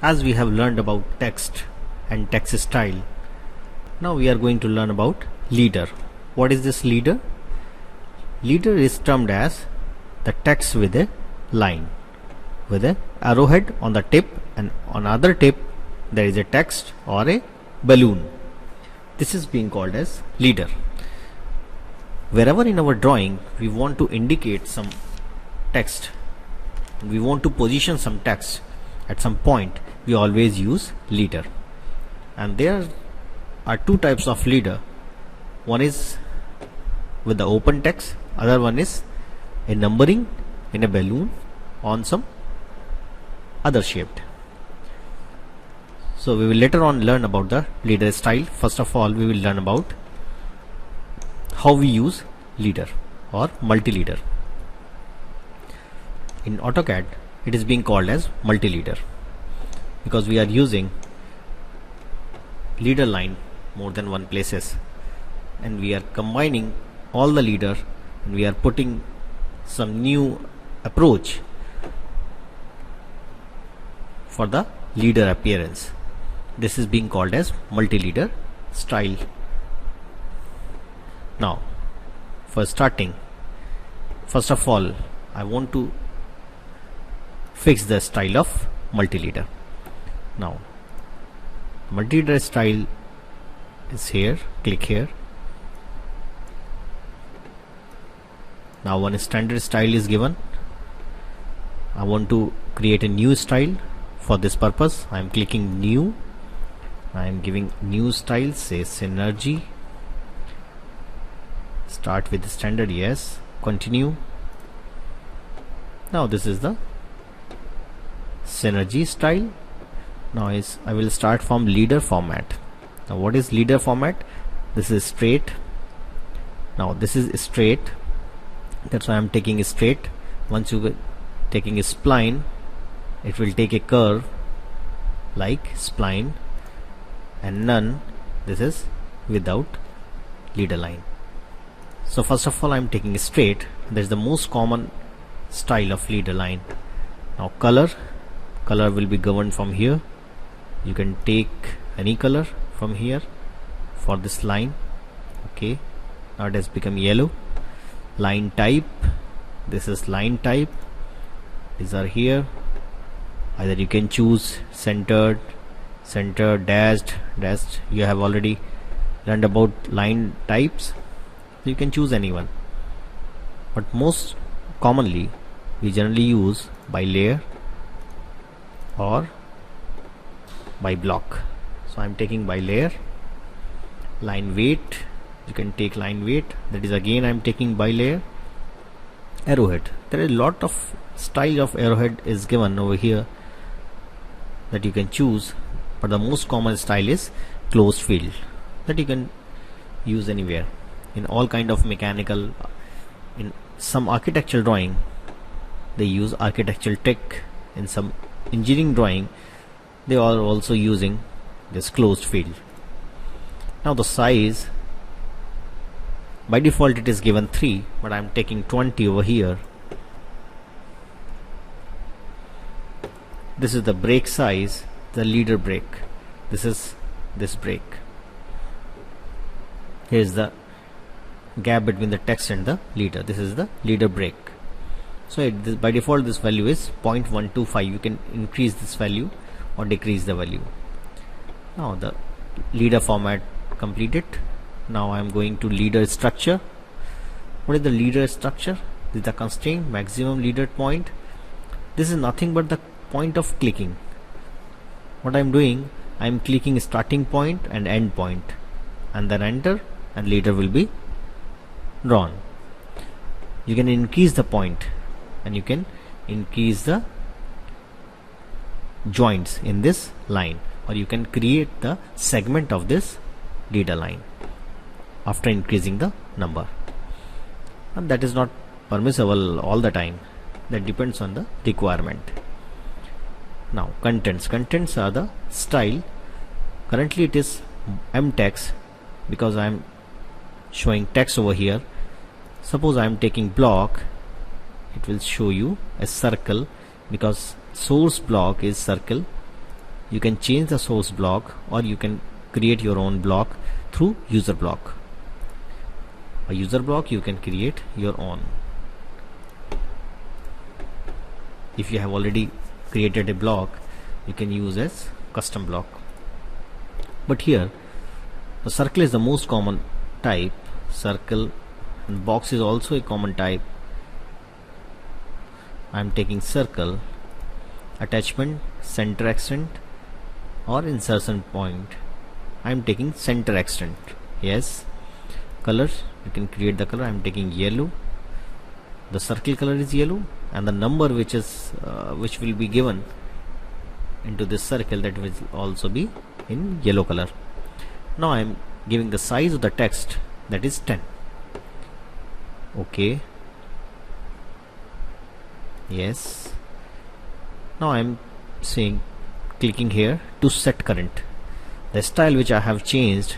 As we have learned about text and text style, now we are going to learn about leader. What is this leader? Leader is termed as the text with a line, with a arrowhead on the tip, and on other tip there is a text or a balloon. This is being called as leader. Wherever in our drawing we want to indicate some text, we want to position some text at some point, we always use leader. And there are two types of leader. One is with the open text, other one is a numbering in a balloon on some other shaped. So we will later on learn about the leader style. First of all, we will learn about how we use leader or multi-leader. In AutoCAD, it is being called as multi-leader because we are using leader line more than one places, and we are combining all the leader, and we are putting some new approach for the leader appearance. This is being called as multi-leader style. Now, for starting, first of all, I want to fix the style of multi-leader. Now, multi-leader style is here. Click here. Now one standard style is given. I want to create a new style. For this purpose, I am clicking new. I am giving new style, say synergy. Start with the standard, yes. Continue. Now this is the synergy style. Now I will start from leader format. Now what is leader format? This is straight. Now this is straight. That's why I am taking straight. Once you taking a spline, it will take a curve like spline, and none. This is without leader line. So first of all, I am taking straight. That is the most common style of leader line. Now color will be governed from here. You can take any color from here for this line. Okay, now it has become yellow. Line type, this is line type. These are here. Either you can choose centered, dashed. You have already learned about line types. You can choose anyone, but most commonly we generally use by layer or by block. So I am taking by layer. Line weight, you can take line weight. That is again I am taking by layer. Arrowhead, there is a lot of style of arrowhead is given over here that you can choose, but the most common style is closed field that you can use anywhere in all kind of mechanical. In some architectural drawing they use architectural trick. In some engineering drawing they are also using this closed field. Now the size, by default it is given 3, but I am taking 20 over here. This is the break size, the leader break. This is this break. Here is the gap between the text and the leader. This is the leader break. So by default this value is 0.125. You can increase this value or decrease the value. Now the leader format completed. Now I am going to leader structure. What is the leader structure? This is the constraint maximum leader point. This is nothing but the point of clicking. What I am doing, I am clicking starting point and end point, and then enter, and leader will be drawn. You can increase the point, and you can increase the joints in this line, or you can create the segment of this leader line after increasing the number. And that is not permissible all the time. That depends on the requirement. Now contents are the style. Currently it is m text because I am showing text over here. Suppose I am taking block, it will show you a circle because source block is circle you can change the source block, or you can create your own block through user block. A user block you can create your own. If you have already created a block, you can use as custom block. But here the circle is the most common type. Circle and box is also a common type. I am taking circle, attachment, center extent, or insertion point. I am taking center extent. Yes. Color, you can create the color. I am taking yellow. The circle color is yellow, and the number which will be given into this circle, that will also be in yellow color. Now I am giving the size of the text, that is 10. Okay. Yes. Now I am saying, clicking here to set current. The style which I have changed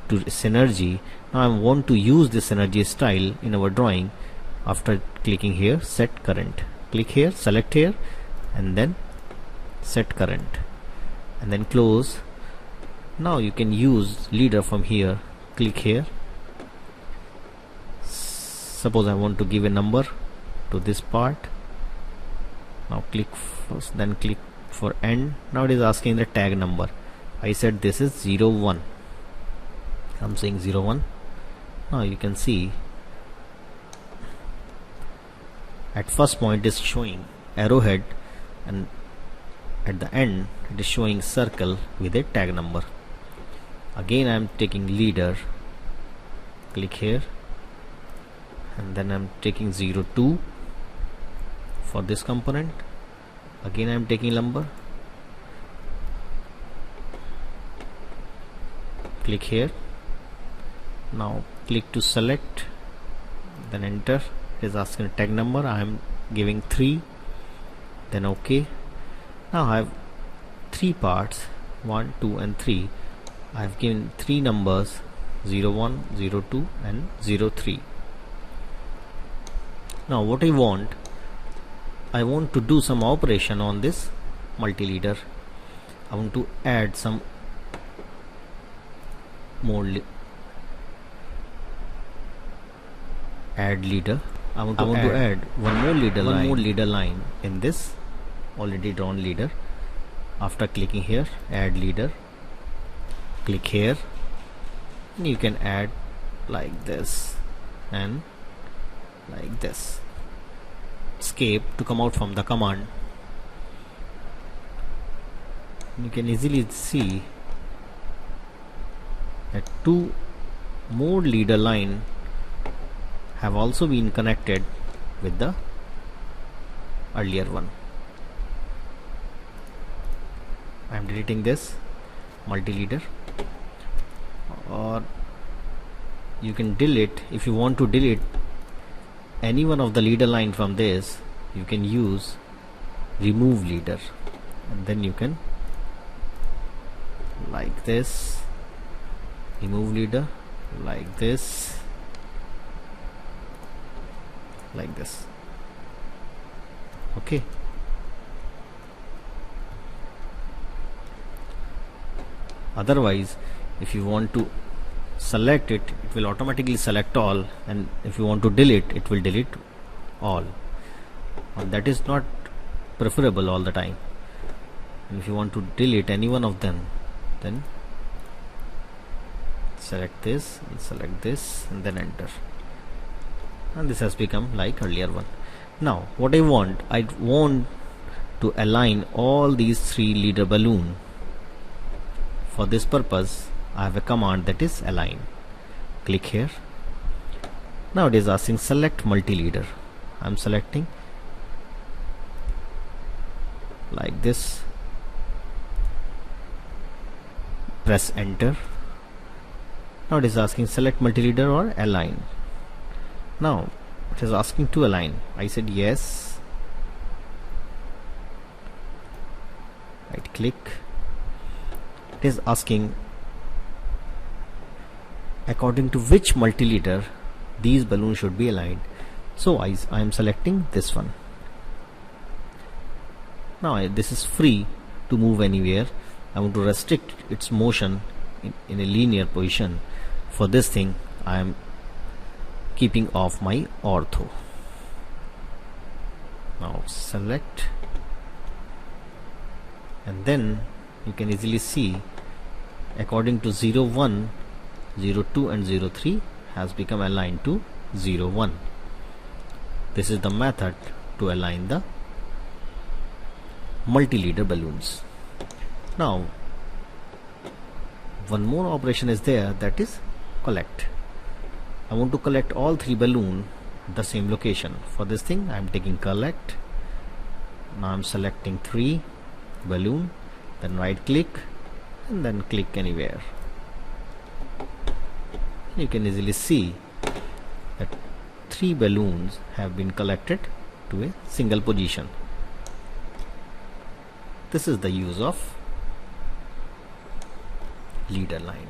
to synergy. Now I want to use this synergy style in our drawing. After clicking here, set current, click here, select here, and then set current, and then close. Now you can use leader from here. Click here. Suppose I want to give a number to this part. Now click first, then click for end. Now it is asking the tag number. I said this is 01. I'm saying 01. Now you can see at first point is showing arrowhead, and at the end it is showing circle with a tag number. Again I am taking leader, click here, and then I am taking 02 for this component. Again I am taking number, click here. Now click to select, then enter. It is asking tag number. I am giving 3, then OK. Now I have 3 parts, 1, 2 and 3. I have given 3 numbers, 01, 02 and 03. Now what I want to do some operation on this multileader. I want to add some more add leader. I want to add one more leader line in this already drawn leader. After clicking here, add leader, click here, and you can add like this and like this. Escape to come out from the command. You can easily see that 2 more leader line have also been connected with the earlier one. I am deleting this multileader, or you can delete. If you want to delete any one of the leader line from this, you can use remove leader, and then you can like this, remove leader, like this, like this. Okay. Otherwise, if you want to select it, it will automatically select all, and if you want to delete, it will delete all, and that is not preferable all the time. And if you want to delete any one of them, then select this and select this and then enter, and this has become like earlier one. Now what I want to align all these 3 leader balloon. For this purpose I have a command, that is align. Click here. Now it is asking select multileader. I am selecting like this, press enter. Now it is asking select multileader or align. Now it is asking to align. I said yes. Right click. It is asking according to which multileader these balloons should be aligned. So I am selecting this one. Now this is free to move anywhere. I want to restrict its motion in a linear position. For this thing I am keeping off my ortho. Now select, and then you can easily see according to 0, 1, 0, 2 and 0, 3 has become aligned to 0, 1. This is the method to align the multi-leader balloons. Now one more operation is there, that is collect. I want to collect all 3 balloons at the same location. For this thing I am taking collect. Now I am selecting 3 balloon, then right click and then click anywhere. You can easily see that 3 balloons have been collected to a single position. This is the use of leader line.